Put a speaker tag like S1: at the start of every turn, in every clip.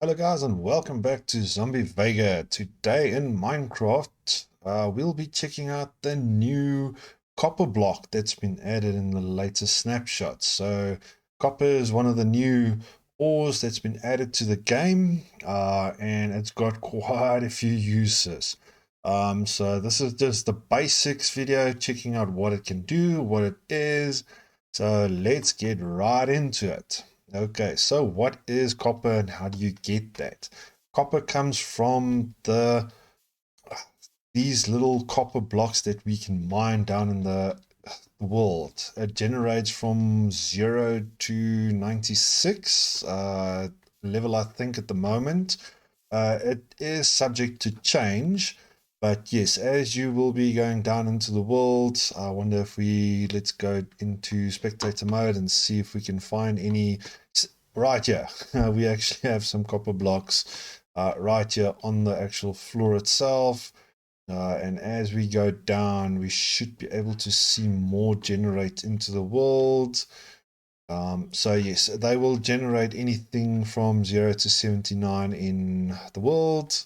S1: Hello guys and welcome back to Zombie Vega. Today in Minecraft, we'll be checking out the new copper block that's been added in the latest snapshot. So copper is one of the new ores that's been added to the game, and it's got quite a few uses. So this is just the basics video, checking out what it can do, what it is. So let's get right into it. Okay, so what is copper and how do you get that? Copper comes from these little copper blocks that we can mine down in the world. It generates from 0 to 96 level, I think, at the moment. It is subject to change, but yes, as you will be going down into the world, I wonder if let's go into spectator mode and see if we can find any. Right here, we actually have some copper blocks right here on the actual floor itself. And as we go down, we should be able to see more generate into the world. So yes, they will generate anything from 0 to 79 in the world,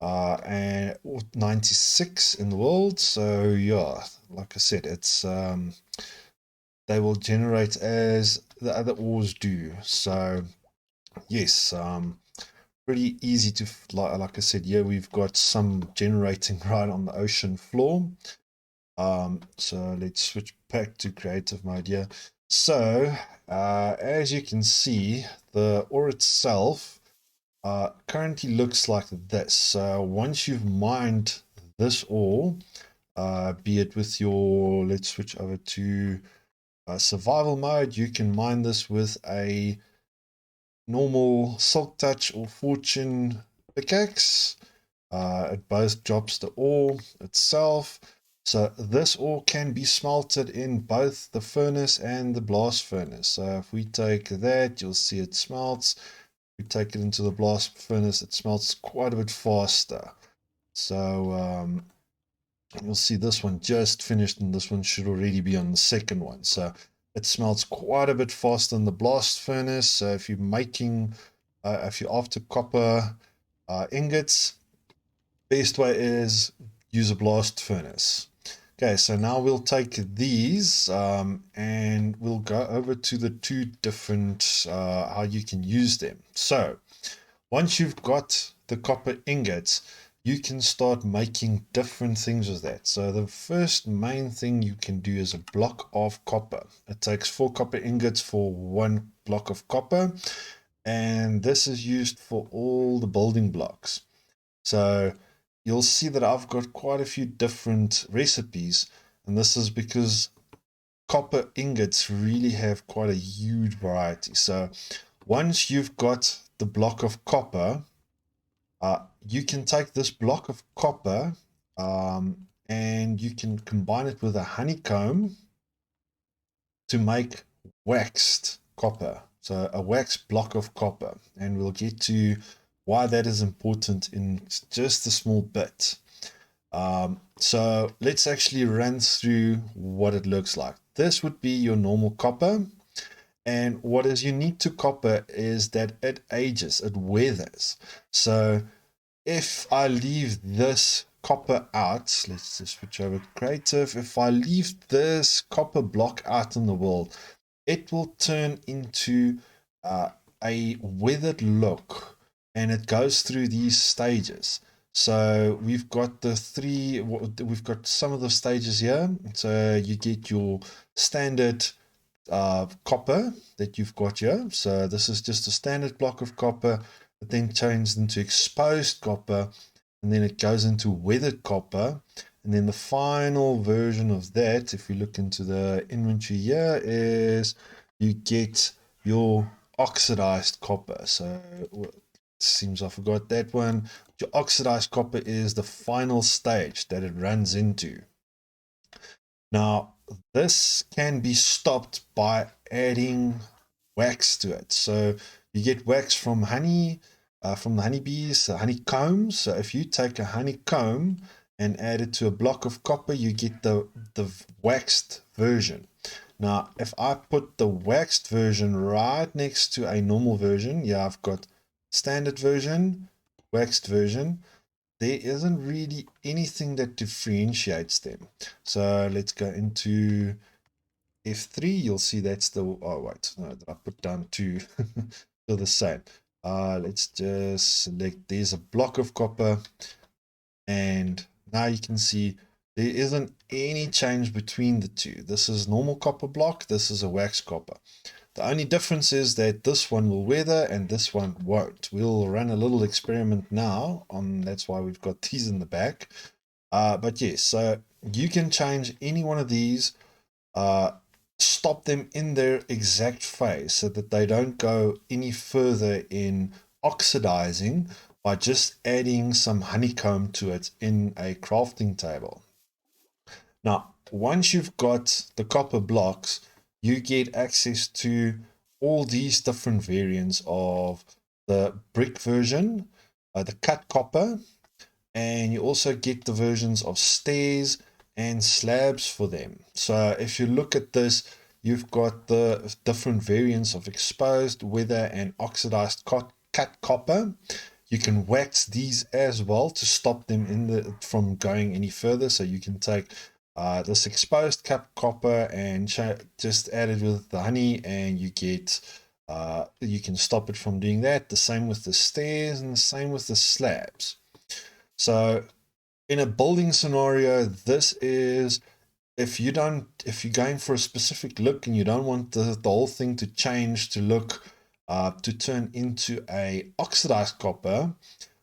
S1: and 96 in the world. So yeah, like I said, it's they will generate as the other ores do. So yes, pretty easy to, like I said, yeah, we've got some generating right on the ocean floor. So let's switch back to creative mode here. So as you can see, the ore itself currently looks like this. So once you've mined this ore, be it with your, let's switch over to survival mode, you can mine this with a normal silk touch or fortune pickaxe. It both drops the ore itself. So this ore can be smelted in both the furnace and the blast furnace. So if we take that, you'll see it smelts. We take it into the blast furnace, it smelts quite a bit faster. So you'll see this one just finished, and this one should already be on the second one. So it smelts quite a bit faster than the blast furnace. So if if you're after copper ingots, best way is use a blast furnace. Okay, so now we'll take these and we'll go over to the two different how you can use them. So once you've got the copper ingots, you can start making different things with that. So the first main thing you can do is a block of copper. It takes 4 copper ingots for 1 block of copper, and this is used for all the building blocks. So you'll see that I've got quite a few different recipes, and this is because copper ingots really have quite a huge variety. So once you've got the block of copper, you can take this block of copper and you can combine it with a honeycomb to make waxed copper. So a waxed block of copper, and we'll get to why that is important in just a small bit. So let's actually run through what it looks like. This would be your normal copper. And what is unique to copper is that it ages, it weathers. So if I leave this copper out, let's just switch over to creative. If I leave this copper block out in the world, it will turn into a weathered look, and it goes through these stages. So we've got we've got some of the stages here. So you get your standard copper that you've got here. So this is just a standard block of copper. It then turns into exposed copper, and then it goes into weathered copper. And then the final version of that, if we look into the inventory here, is you get your oxidized copper. So it seems I forgot that one. Your oxidized copper is the final stage that it runs into. Now, this can be stopped by adding wax to it. So you get wax from honey, from the honeybees, the honeycombs. So if you take a honeycomb and add it to a block of copper, you get the waxed version. Now, if I put the waxed version right next to a normal version, yeah, I've got standard version, waxed version, there isn't really anything that differentiates them. So let's go into F3. You'll see that's the, oh wait, no, I put down two. Still the same. Let's just select, there's a block of copper, and now you can see there isn't any change between the two. This is normal copper block, this is a wax copper. The only difference is that this one will weather and this one won't. We'll run a little experiment now on, that's why we've got these in the back. But yes, so you can change any one of these, stop them in their exact phase so that they don't go any further in oxidizing by just adding some honeycomb to it in a crafting table. Now, once you've got the copper blocks, you get access to all these different variants of the brick version, the cut copper, and you also get the versions of stairs and slabs for them. So if you look at this, you've got the different variants of exposed, weather, and oxidized cut copper. You can wax these as well to stop them from going any further. So you can take this exposed cut copper and just add it with the honey, and you get you can stop it from doing that. The same with the stairs and the same with the slabs. So in a building scenario, this is if you're going for a specific look and you don't want the whole thing to change to look to turn into a oxidized copper,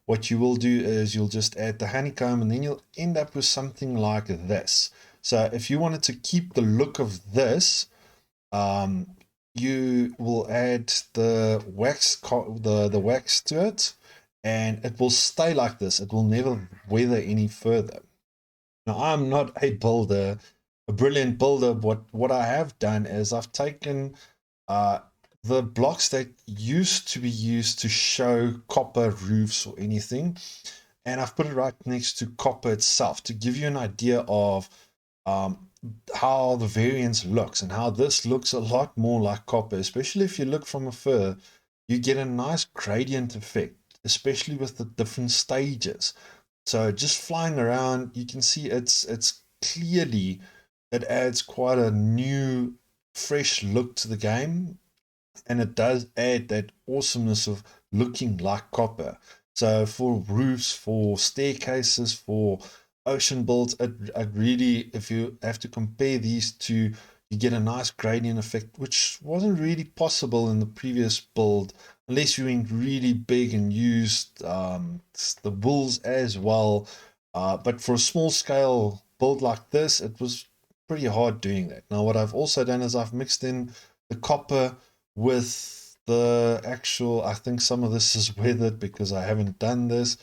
S1: what you will do is you'll just add the honeycomb, and then you'll end up with something like this. So if you wanted to keep the look of this, you will add the wax the wax to it, and it will stay like this. It will never weather any further. Now, I'm not a builder, a brilliant builder, but what I have done is I've taken the blocks that used to be used to show copper roofs or anything, and I've put it right next to copper itself to give you an idea of how the variance looks, and how this looks a lot more like copper. Especially if you look from afar, you get a nice gradient effect, especially with the different stages. So just flying around, you can see it's clearly, it adds quite a new, fresh look to the game, and it does add that awesomeness of looking like copper. So for roofs, for staircases, for ocean builds, it really, if you have to compare these two, you get a nice gradient effect, which wasn't really possible in the previous build, unless you went really big and used the wools as well. But for a small scale build like this, it was pretty hard doing that. Now, what I've also done is I've mixed in the copper with the actual, I think some of this is weathered because I haven't done this.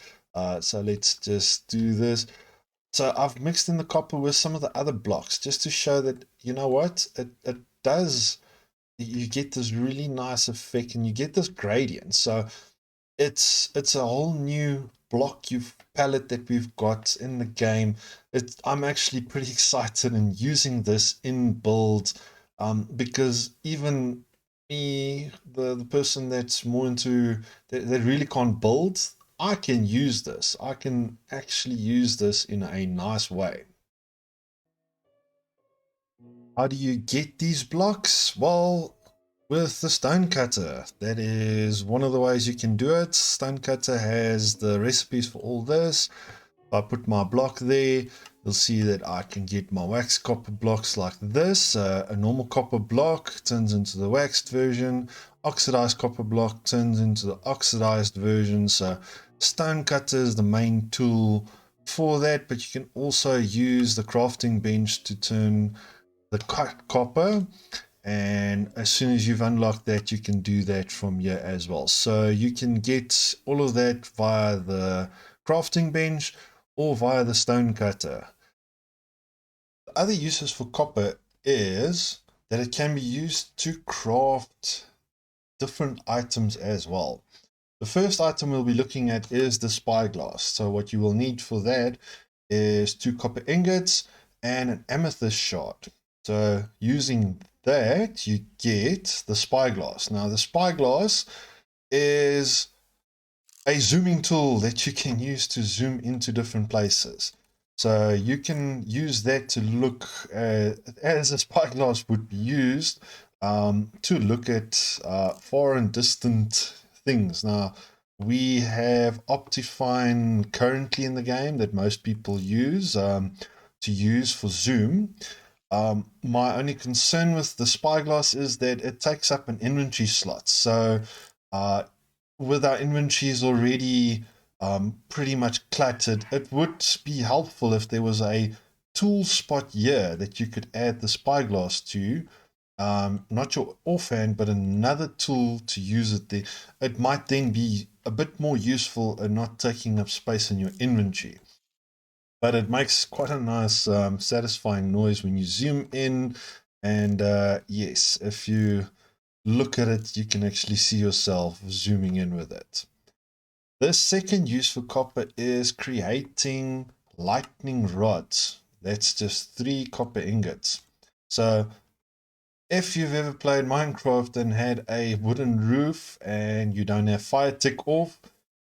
S1: So let's just do this. So I've mixed in the copper with some of the other blocks just to show that, you know what, it does, you get this really nice effect and you get this gradient. So it's a whole new block palette that we've got in the game. I'm actually pretty excited in using this in builds, because even me, the person that's more into that really can't build, I can use this. I can actually use this in a nice way. How do you get these blocks? Well, with the stone cutter. That is one of the ways you can do it. Stone cutter has the recipes for all this. If I put my block there, you'll see that I can get my wax copper blocks like this. A normal copper block turns into the waxed version. Oxidized copper block turns into the oxidized version. So stone cutter is the main tool for that, but you can also use the crafting bench to turn the cut copper, and as soon as you've unlocked that, you can do that from here as well. So you can get all of that via the crafting bench or via the stone cutter. The other uses for copper is that it can be used to craft different items as well. The first item we'll be looking at is the spyglass. So what you will need for that is 2 copper ingots and an amethyst shard. So using that, you get the spyglass. Now the spyglass is a zooming tool that you can use to zoom into different places. So you can use that to look as a spyglass would be used to look at far and distant things. Now, we have Optifine currently in the game that most people use to use for zoom. My only concern with the Spyglass is that it takes up an inventory slot. So, uh, with our inventories already pretty much cluttered, it would be helpful if there was a tool spot here that you could add the Spyglass to. Not your offhand, but another tool to use it there. It might then be a bit more useful and not taking up space in your inventory, but it makes quite a nice satisfying noise when you zoom in. And yes, if you look at it, you can actually see yourself zooming in with it. The second use for copper is creating lightning rods. That's just 3 copper ingots. So if you've ever played Minecraft and had a wooden roof and you don't have fire tick off,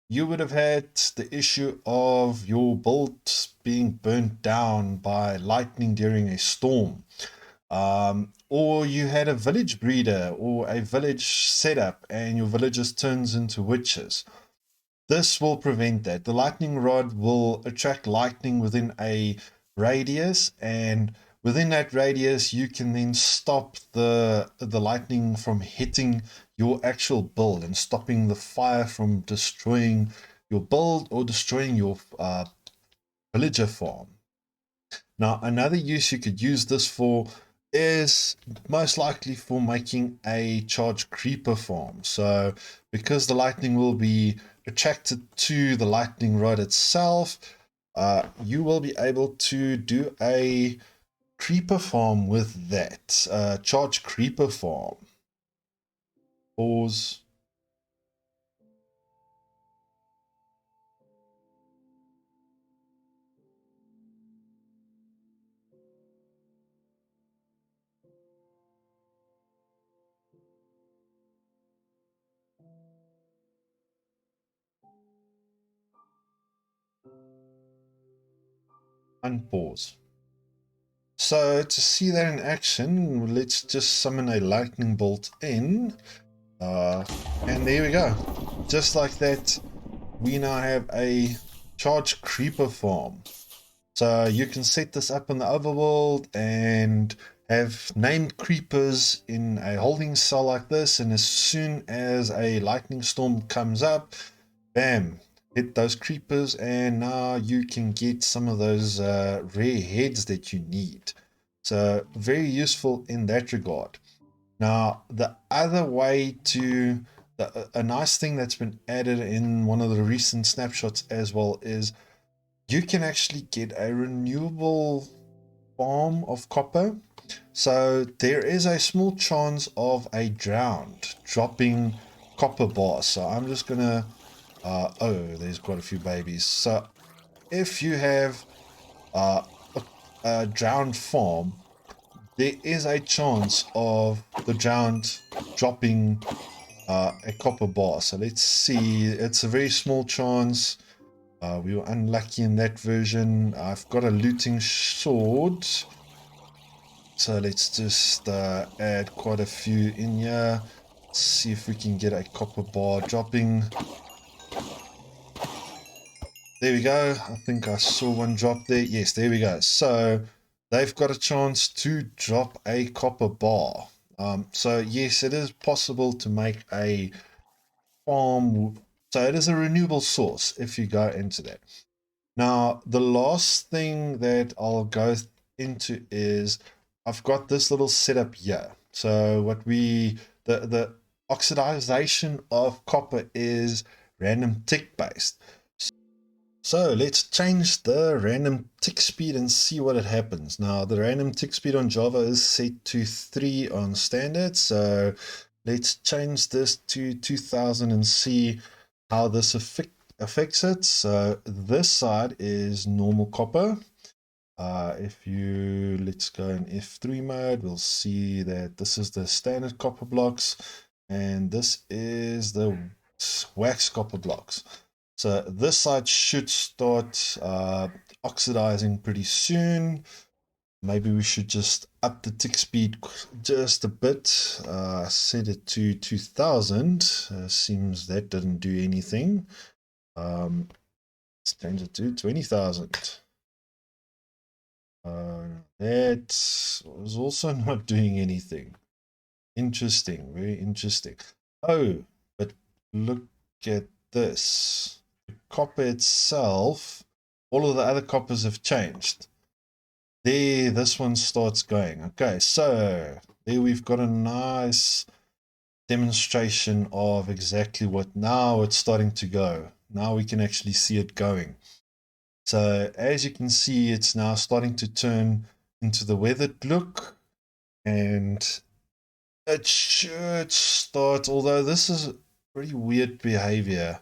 S1: you would have had the issue of your build being burnt down by lightning during a storm. Or you had a village breeder or a village setup and your villagers turns into witches. This will prevent that. The lightning rod will attract lightning within a radius, and within that radius, you can then stop the lightning from hitting your actual build and stopping the fire from destroying your build or destroying your villager farm. Now, another use you could use this for is most likely for making a charge creeper farm. So, because the lightning will be attracted to the lightning rod itself, you will be able to do a creeper farm with that. Charge creeper farm. Pause. Unpause. So to see that in action, let's just summon a lightning bolt in. And there we go. Just like that, we now have a charge creeper farm. So you can set this up in the overworld and have named creepers in a holding cell like this, and as soon as a lightning storm comes up, bam, hit those creepers, and now you can get some of those rare heads that you need. So very useful in that regard. Now, the other way to a nice thing that's been added in one of the recent snapshots as well is you can actually get a renewable farm of copper. So there is a small chance of a drowned dropping copper bars. So I'm just gonna oh, there's quite a few babies. So if you have uh, a drowned farm, there is a chance of the drowned dropping a copper bar. So let's see, it's a very small chance. We were unlucky in that version. I've got a looting sword. So let's just add quite a few in here. See if we can get a copper bar dropping. There we go. I think I saw one drop there. Yes, there we go. So they've got a chance to drop a copper bar. So yes, it is possible to make a farm. So it is a renewable source if you go into that. Now, the last thing that I'll go into is I've got this little setup here. So what the oxidization of copper is random tick based. So let's change the random tick speed and see what it happens. Now the random tick speed on Java is set to 3 on standard. So let's change this to 2000 and see how this affects it. So this side is normal copper. If you, let's go in F3 mode, we'll see that this is the standard copper blocks and this is the wax copper blocks. So this side should start oxidizing pretty soon. Maybe we should just up the tick speed just a bit. Set it to 2000. Seems that didn't do anything. Let's change it to 20,000. That was also not doing anything. Interesting, very interesting. Oh, but look at this. The copper itself, all of the other coppers have changed. There, this one starts going. Okay, so there we've got a nice demonstration of exactly what now it's starting to go. Now we can actually see it going. So as you can see, it's now starting to turn into the weathered look, and it should start, although this is pretty weird behavior.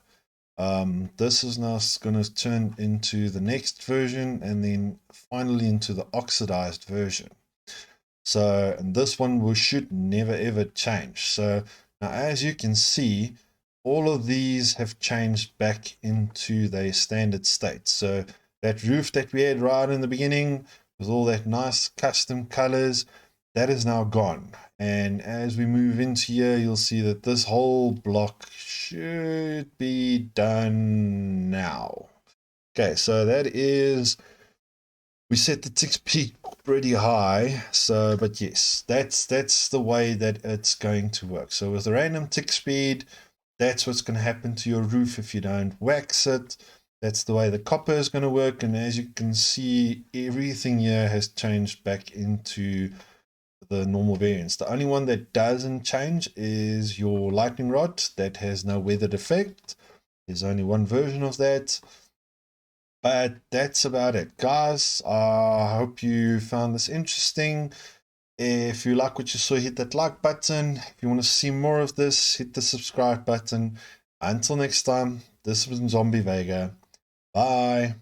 S1: This is now going to turn into the next version and then finally into the oxidized version. So, and this one should never ever change. So now as you can see, all of these have changed back into their standard state. So that roof that we had right in the beginning with all that nice custom colors, that is now gone. And as we move into here, you'll see that this whole block should be done now. Okay, so that is, we set the tick speed pretty high, so, but yes, that's the way that it's going to work. So with the random tick speed, that's what's going to happen to your roof if you don't wax it. That's the way the copper is going to work, and as you can see, everything here has changed back into the normal variants. The only one that doesn't change is your lightning rod that has no weathered effect. There's only one version of that. But that's about it, guys. I hope you found this interesting. If you like what you saw, hit that like button. If you want to see more of this, hit the subscribe button. Until next time, this has been Zombie Vega. Bye.